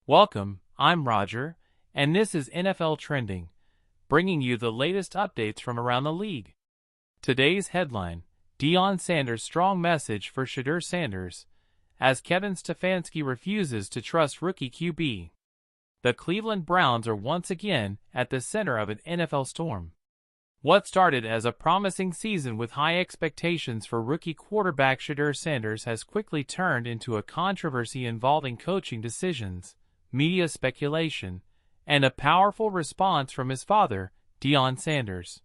Welcome, I'm Roger, and this is NFL Trending, bringing you the latest updates from around the league. Today's headline: Deion Sanders' strong message for Shedeur Sanders, as Kevin Stefanski refuses to trust rookie QB. The Cleveland Browns are once again at the center of an NFL storm. What started as a promising season with high expectations for rookie quarterback Shedeur Sanders has quickly turned into a controversy involving coaching decisions, media speculation, and a powerful response from his father, Deion Sanders.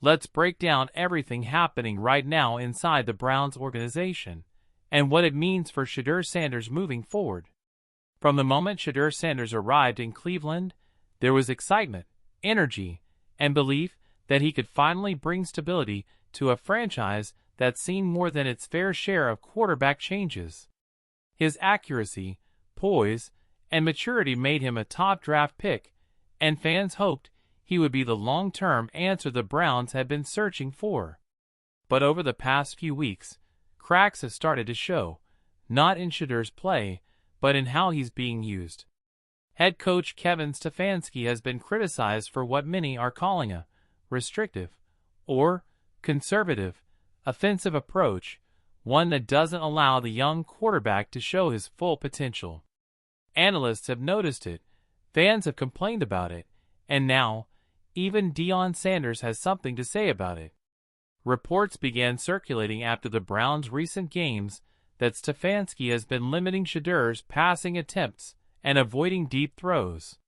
Let's break down everything happening right now inside the Browns organization, and what it means for Shedeur Sanders moving forward. From the moment Shedeur Sanders arrived in Cleveland, there was excitement, energy, and belief that he could finally bring stability to a franchise that's seen more than its fair share of quarterback changes. His accuracy, poise, and maturity made him a top draft pick, and fans hoped he would be the long-term answer the Browns had been searching for. But over the past few weeks, cracks have started to show, not in Shedeur's play, but in how he's being used. Head coach Kevin Stefanski has been criticized for what many are calling a restrictive or conservative offensive approach, one that doesn't allow the young quarterback to show his full potential. Analysts have noticed it, fans have complained about it, and now, even Deion Sanders has something to say about it. Reports began circulating after the Browns' recent games that Stefanski has been limiting Shedeur's passing attempts and avoiding deep throws.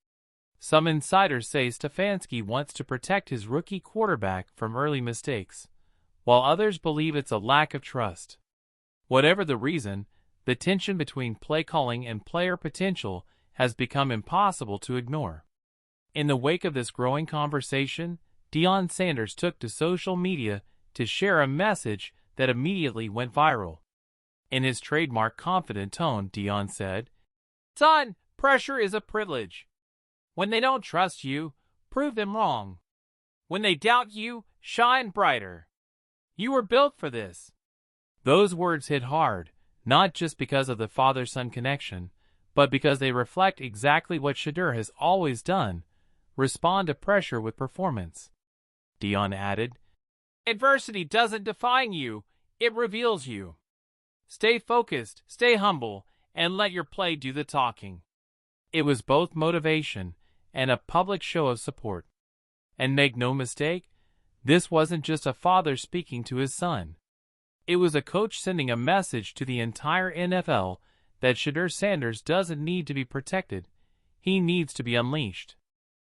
Some insiders say Stefanski wants to protect his rookie quarterback from early mistakes, while others believe it's a lack of trust. Whatever the reason, the tension between play calling and player potential has become impossible to ignore. In the wake of this growing conversation, Deion Sanders took to social media to share a message that immediately went viral. In his trademark confident tone, Deion said, "Son, pressure is a privilege. When they don't trust you, prove them wrong. When they doubt you, shine brighter. You were built for this." Those words hit hard, not just because of the father-son connection, but because they reflect exactly what Shedeur has always done: respond to pressure with performance. Deion added, "Adversity doesn't define you, it reveals you. Stay focused, stay humble, and let your play do the talking." It was both motivation and a public show of support. And make no mistake, this wasn't just a father speaking to his son. It was a coach sending a message to the entire NFL that Shedeur Sanders doesn't need to be protected, he needs to be unleashed.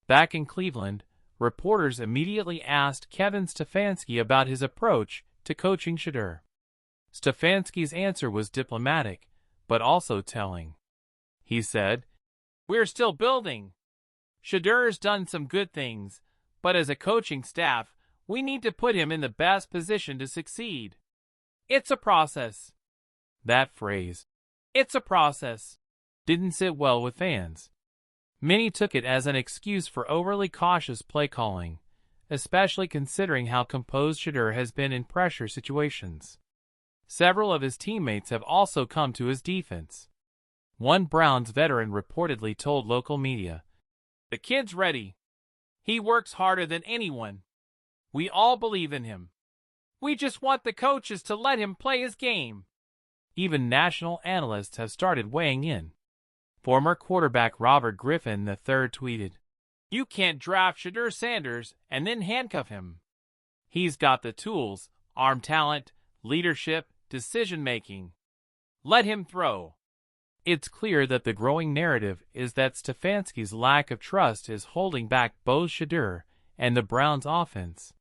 Back in Cleveland, reporters immediately asked Kevin Stefanski about his approach to coaching Shedeur. Stefanski's answer was diplomatic, but also telling. He said, "We're still building. Shedeur's done some good things, but as a coaching staff, we need to put him in the best position to succeed. It's a process." That phrase, "it's a process," didn't sit well with fans. Many took it as an excuse for overly cautious play calling, especially considering how composed Shedeur has been in pressure situations. Several of his teammates have also come to his defense. One Browns veteran reportedly told local media, "The kid's ready. He works harder than anyone. We all believe in him. We just want the coaches to let him play his game." Even national analysts have started weighing in. Former quarterback Robert Griffin III tweeted, "You can't draft Shedeur Sanders and then handcuff him. He's got the tools, arm talent, leadership, decision-making. Let him throw." It's clear that the growing narrative is that Stefanski's lack of trust is holding back both Shedeur and the Browns' offense.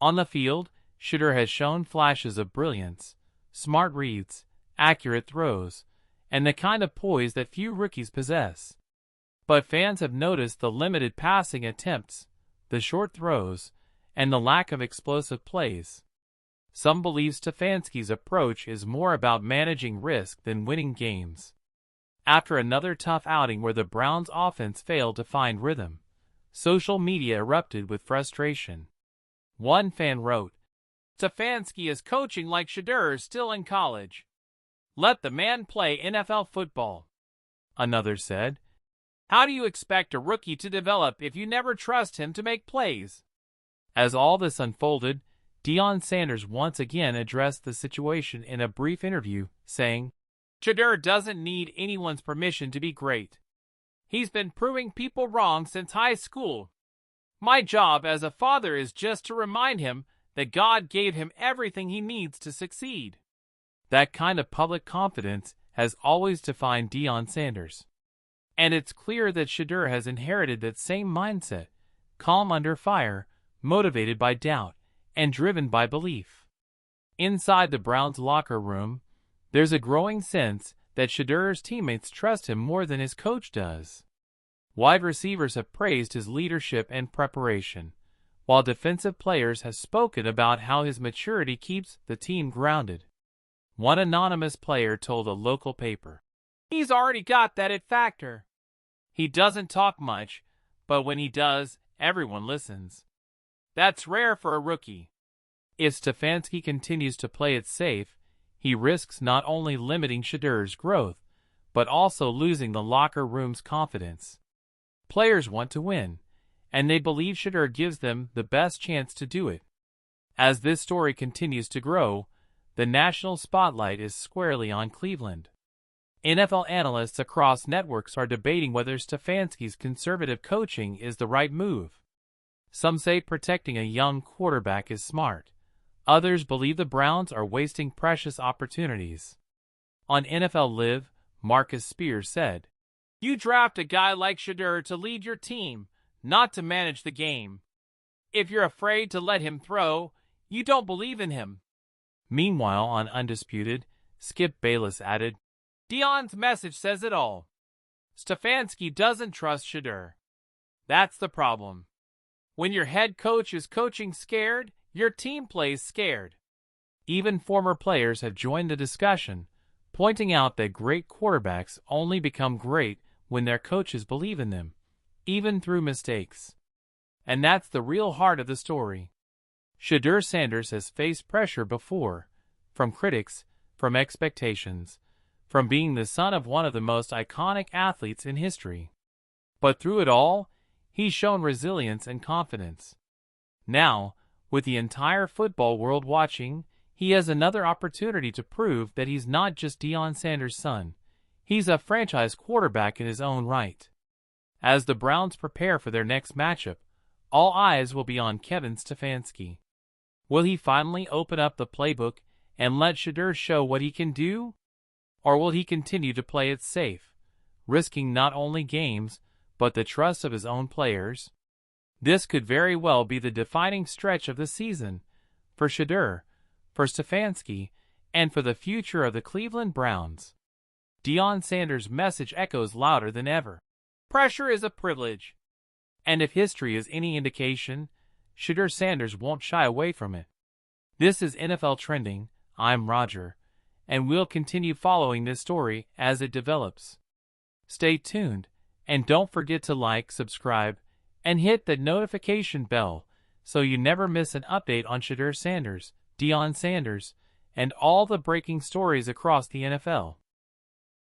On the field, Shedeur has shown flashes of brilliance, smart reads, accurate throws, and the kind of poise that few rookies possess. But fans have noticed the limited passing attempts, the short throws, and the lack of explosive plays. Some believe Stefanski's approach is more about managing risk than winning games. After another tough outing where the Browns' offense failed to find rhythm, social media erupted with frustration. One fan wrote, "Stefanski is coaching like Shedeur is still in college. Let the man play NFL football." Another said, How do you expect a rookie to develop if you never trust him to make plays? As all this unfolded, Deion Sanders once again addressed the situation in a brief interview, saying, "Shedeur doesn't need anyone's permission to be great. He's been proving people wrong since high school. My job as a father is just to remind him that God gave him everything he needs to succeed." That kind of public confidence has always defined Deion Sanders. And it's clear that Shedeur has inherited that same mindset, calm under fire, motivated by doubt, and driven by belief. Inside the Browns' locker room, there's a growing sense that Shedeur's teammates trust him more than his coach does. Wide receivers have praised his leadership and preparation, while defensive players have spoken about how his maturity keeps the team grounded. One anonymous player told a local paper, "He's already got that it factor. He doesn't talk much, but when he does, everyone listens. That's rare for a rookie." If Stefanski continues to play it safe, he risks not only limiting Shedeur's growth, but also losing the locker room's confidence. Players want to win, and they believe Shedeur gives them the best chance to do it. As this story continues to grow, the national spotlight is squarely on Cleveland. NFL analysts across networks are debating whether Stefanski's conservative coaching is the right move. Some say protecting a young quarterback is smart. Others believe the Browns are wasting precious opportunities. On NFL Live, Marcus Spears said, "You draft a guy like Shedeur to lead your team, not to manage the game. If you're afraid to let him throw, you don't believe in him." Meanwhile, on Undisputed, Skip Bayless added, "Deion's message says it all. Stefanski doesn't trust Shedeur. That's the problem. When your head coach is coaching scared, your team plays scared." Even former players have joined the discussion, pointing out that great quarterbacks only become great when their coaches believe in them, even through mistakes. And that's the real heart of the story. Shedeur Sanders has faced pressure before, from critics, from expectations, from being the son of one of the most iconic athletes in history. But through it all, he's shown resilience and confidence. Now, with the entire football world watching, he has another opportunity to prove that he's not just Deion Sanders' son. He's a franchise quarterback in his own right. As the Browns prepare for their next matchup, all eyes will be on Kevin Stefanski. Will he finally open up the playbook and let Shedeur show what he can do? Or will he continue to play it safe, risking not only games, but the trust of his own players? This could very well be the defining stretch of the season for Shedeur, for Stefanski, and for the future of the Cleveland Browns. Deion Sanders' message echoes louder than ever. Pressure is a privilege. And if history is any indication, Shedeur Sanders won't shy away from it. This is NFL Trending. I'm Roger, and we'll continue following this story as it develops. Stay tuned, and don't forget to like, subscribe, and hit the notification bell so you never miss an update on Shedeur Sanders, Deion Sanders, and all the breaking stories across the NFL.